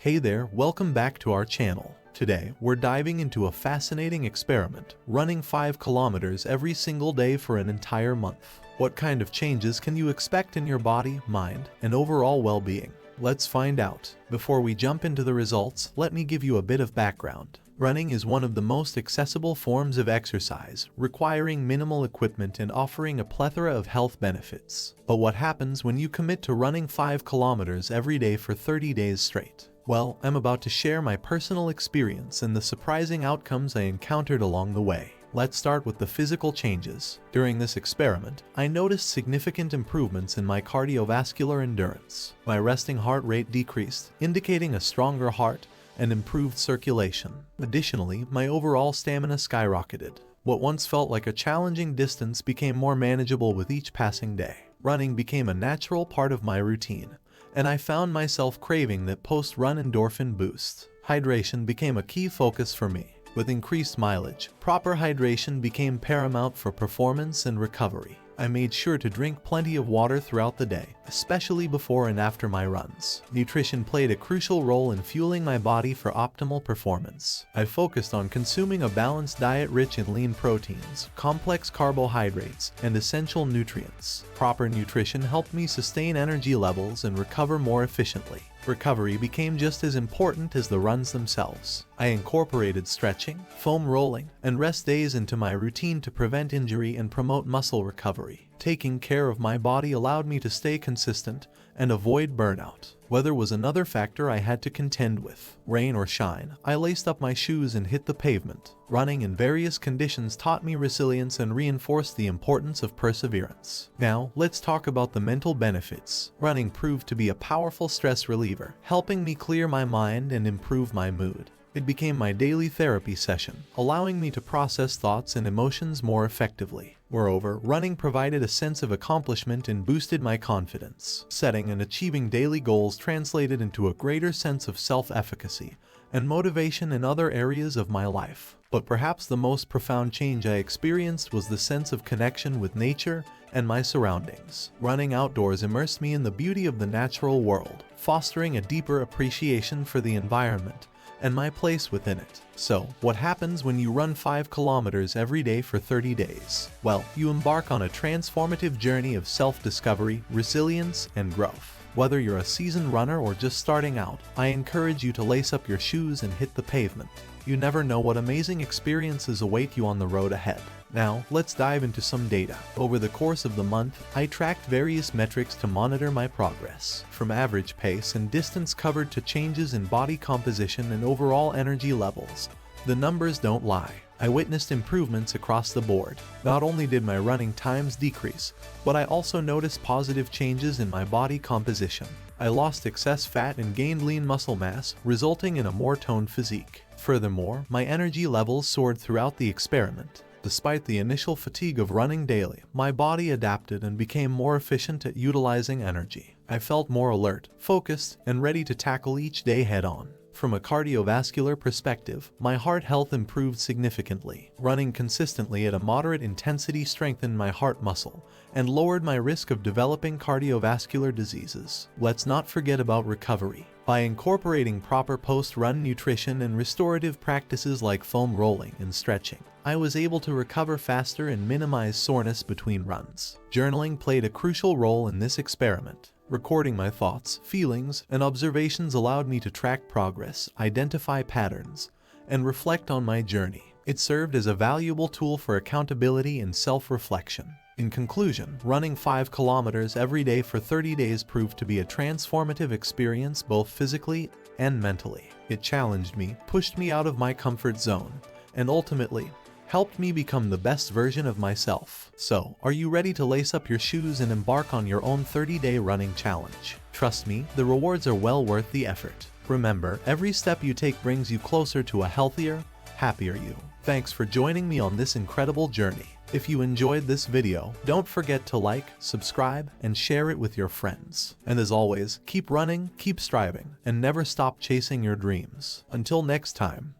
Hey there, welcome back to our channel. Today, we're diving into a fascinating experiment, running 5 kilometers every single day for an entire month. What kind of changes can you expect in your body, mind, and overall well-being? Let's find out. Before we jump into the results, let me give you a bit of background. Running is one of the most accessible forms of exercise, requiring minimal equipment and offering a plethora of health benefits. But what happens when you commit to running 5 kilometers every day for 30 days straight? Well, I'm about to share my personal experience and the surprising outcomes I encountered along the way. Let's start with the physical changes. During this experiment, I noticed significant improvements in my cardiovascular endurance. My resting heart rate decreased, indicating a stronger heart and improved circulation. Additionally, my overall stamina skyrocketed. What once felt like a challenging distance became more manageable with each passing day. Running became a natural part of my routine, and I found myself craving that post-run endorphin boost. Hydration became a key focus for me. With increased mileage, proper hydration became paramount for performance and recovery. I made sure to drink plenty of water throughout the day, especially before and after my runs. Nutrition played a crucial role in fueling my body for optimal performance. I focused on consuming a balanced diet rich in lean proteins, complex carbohydrates, and essential nutrients. Proper nutrition helped me sustain energy levels and recover more efficiently. Recovery became just as important as the runs themselves. I incorporated stretching, foam rolling, and rest days into my routine to prevent injury and promote muscle recovery. Taking care of my body allowed me to stay consistent and avoid burnout. Weather was another factor I had to contend with. Rain or shine, I laced up my shoes and hit the pavement. Running in various conditions taught me resilience and reinforced the importance of perseverance. Now, let's talk about the mental benefits. Running proved to be a powerful stress reliever, helping me clear my mind and improve my mood. It became my daily therapy session, allowing me to process thoughts and emotions more effectively. Moreover, running provided a sense of accomplishment and boosted my confidence. Setting and achieving daily goals translated into a greater sense of self-efficacy and motivation in other areas of my life. But perhaps the most profound change I experienced was the sense of connection with nature and my surroundings. Running outdoors immersed me in the beauty of the natural world, fostering a deeper appreciation for the environment and my place within it. So, what happens when you run 5 kilometers every day for 30 days? Well, you embark on a transformative journey of self-discovery, resilience, and growth. Whether you're a seasoned runner or just starting out, I encourage you to lace up your shoes and hit the pavement. You never know what amazing experiences await you on the road ahead. Now, let's dive into some data. Over the course of the month, I tracked various metrics to monitor my progress. From average pace and distance covered to changes in body composition and overall energy levels, the numbers don't lie. I witnessed improvements across the board. Not only did my running times decrease, but I also noticed positive changes in my body composition. I lost excess fat and gained lean muscle mass, resulting in a more toned physique. Furthermore, my energy levels soared throughout the experiment. Despite the initial fatigue of running daily, my body adapted and became more efficient at utilizing energy. I felt more alert, focused, and ready to tackle each day head-on. From a cardiovascular perspective, my heart health improved significantly. Running consistently at a moderate intensity strengthened my heart muscle and lowered my risk of developing cardiovascular diseases. Let's not forget about recovery. By incorporating proper post-run nutrition and restorative practices like foam rolling and stretching, I was able to recover faster and minimize soreness between runs. Journaling played a crucial role in this experiment. Recording my thoughts, feelings, and observations allowed me to track progress, identify patterns, and reflect on my journey. It served as a valuable tool for accountability and self-reflection. In conclusion, running 5 kilometers every day for 30 days proved to be a transformative experience both physically and mentally. It challenged me, pushed me out of my comfort zone, and ultimately helped me become the best version of myself. So, are you ready to lace up your shoes and embark on your own 30-day running challenge? Trust me, the rewards are well worth the effort. Remember, every step you take brings you closer to a healthier, happier you. Thanks for joining me on this incredible journey. If you enjoyed this video, don't forget to like, subscribe, and share it with your friends. And as always, keep running, keep striving, and never stop chasing your dreams. Until next time.